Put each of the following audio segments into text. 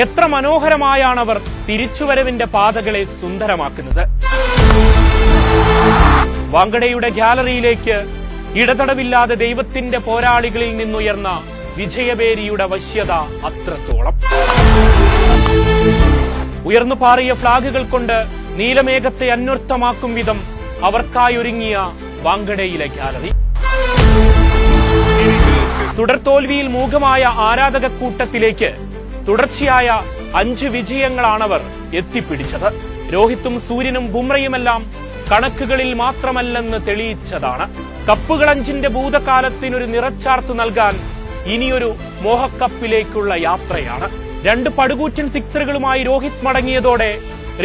എത്ര മനോഹരമായാണവർ തിരിച്ചുവരവിന്റെ പാതകളെ സുന്ദരമാക്കുന്നത്. വാങ്കഡയുടെ ഗ്യാലറിയിലേക്ക് ഇടതടവില്ലാതെ ദൈവത്തിന്റെ പോരാളികളിൽ നിന്നുയർന്ന വിജയബേരിയുടെ വശ്യത അത്രത്തോളം. ഉയർന്നു പാറിയ ഫ്ളാഗുകൾ കൊണ്ട് നീലമേഘത്തെ അന്വർത്ഥമാക്കും വിധം അവർക്കായൊരുങ്ങിയ വാങ്കഡയിലെ ഗ്യാലറി. തുടർതോൽവിയിൽ മൂകമായ ആരാധക കൂട്ടത്തിലേക്ക് തുടർച്ചയായ 5 വിജയങ്ങളാണവർ എത്തിപ്പിടിച്ചത്. രോഹിത്തും സൂര്യനും ബുംറയുമെല്ലാം കണക്കുകളിൽ മാത്രമല്ലെന്ന് തെളിയിച്ചതാണ്. കപ്പുകൾ 5ന്റെ ഭൂതകാലത്തിനൊരു നിറച്ചാർത്ത് നൽകാൻ ഇനിയൊരു മോഹക്കപ്പിലേക്കുള്ള യാത്രയാണ്. 2 പടുകൂറ്റൻ സിക്സറുകളുമായി രോഹിത് മടങ്ങിയതോടെ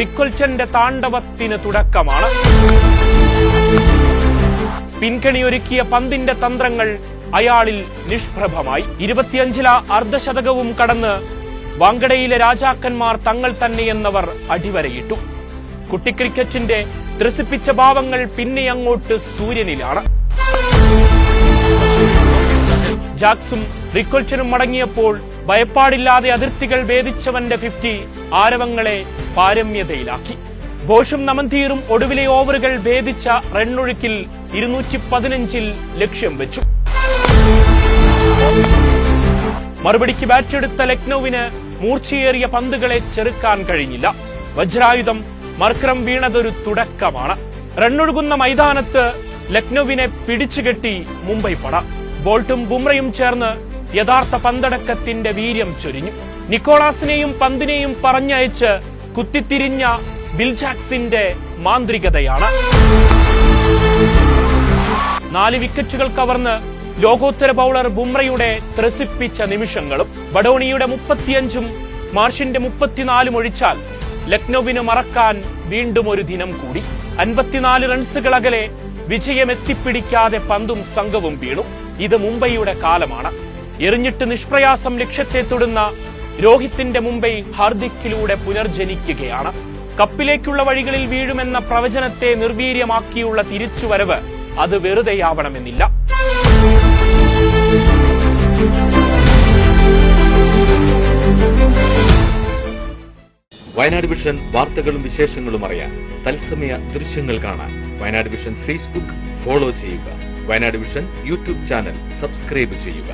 റിക്കൊൽറ്റന്റെ താണ്ഡവത്തിന് തുടക്കമാണ്. സ്പിൻകണിയൊരുക്കിയ പന്തിന്റെ തന്ത്രങ്ങൾ അയാളിൽ നിഷ്പ്രഭമായി. 25ല അർദ്ധശതകവും കടന്ന് വാങ്കഡയിലെ രാജാക്കന്മാർ തങ്ങൾ തന്നെയെന്നവർ അടിവരയിട്ടു. കുട്ടി ക്രിക്കറ്റിന്റെ ത്രസിപ്പിച്ച ഭാവങ്ങൾ പിന്നെ അങ്ങോട്ട് സൂര്യനിലാണ്. ജാക്സും റിക്കൊൽറ്റനും മടങ്ങിയപ്പോൾ ഭയപ്പാടില്ലാതെ അതിർത്തികൾ ഭേദിച്ചവന്റെ 50 ആരവങ്ങളെ പാരമ്യതയിലാക്കി. ബോഷും നമന്തീറും ഒടുവിലെ ഓവറുകൾ ഭേദിച്ച റണ്ണൊഴുക്കിൽ 215ൽ ലക്ഷ്യം വെച്ചു. മറുപടിക്ക് ബാറ്റെടുത്ത ലക്നൌവിന് മൂർച്ചയേറിയ പന്തുകളെ ചെറുക്കാൻ കഴിഞ്ഞില്ല. വജ്രായുധം മർക്കറം വീണതൊരു തുടക്കമാണ്. റണ്ണൊഴുകുന്ന മൈതാനത്ത് ലക്നൌവിനെ പിടിച്ചുകെട്ടി മുംബൈ പട. ബോൾട്ടും ബുംറയും ചേർന്ന് യഥാർത്ഥ പന്തടക്കത്തിന്റെ വീര്യം ചൊരിഞ്ഞു. നിക്കോളാസിനെയും പന്തിനെയും പറഞ്ഞയച്ച് കുത്തിത്തിരിഞ്ഞ ബിൽ ജാക്സിന്റെ മാന്ത്രികതയാണ്. 4 വിക്കറ്റുകൾ കവർന്ന് ലോകോത്തര ബൌളർ ബുംറയുടെ ത്രസിപ്പിച്ച നിമിഷങ്ങളും. ബഡോണിയുടെ 35ഉം മാർഷിന്റെ 34ഉം ഒഴിച്ചാൽ ലക്നൌവിന് മറക്കാൻ വീണ്ടും ഒരു ദിനം കൂടി. 54 റൺസുകൾ അകലെ വിജയമെത്തിപ്പിടിക്കാതെ പന്തും സംഘവും വീണു. ഇത് മുംബൈയുടെ കാലമാണ്. എറിഞ്ഞിട്ട് നിഷ്പ്രയാസം ലക്ഷ്യത്തെ തൊടുന്ന രോഹിത്തിന്റെ മുംബൈ ഹാർദിക്കിലൂടെ പുനർജനിക്കുകയാണ്. കപ്പിലേക്കുള്ള വഴികളിൽ വീഴുമെന്ന പ്രവചനത്തെ നിർവീര്യമാക്കിയുള്ള തിരിച്ചുവരവ് അത് വെറുതെയാവണമെന്നില്ല. വയനാട് വിഷൻ വാർത്തകളും വിശേഷങ്ങളും അറിയാൻ തത്സമയ ദൃശ്യങ്ങൾ കാണാൻ വയനാട് വിഷൻ ഫേസ്ബുക്ക് ഫോളോ ചെയ്യുക. Wayanad vision YouTube channel subscribe ചെയ്യുക.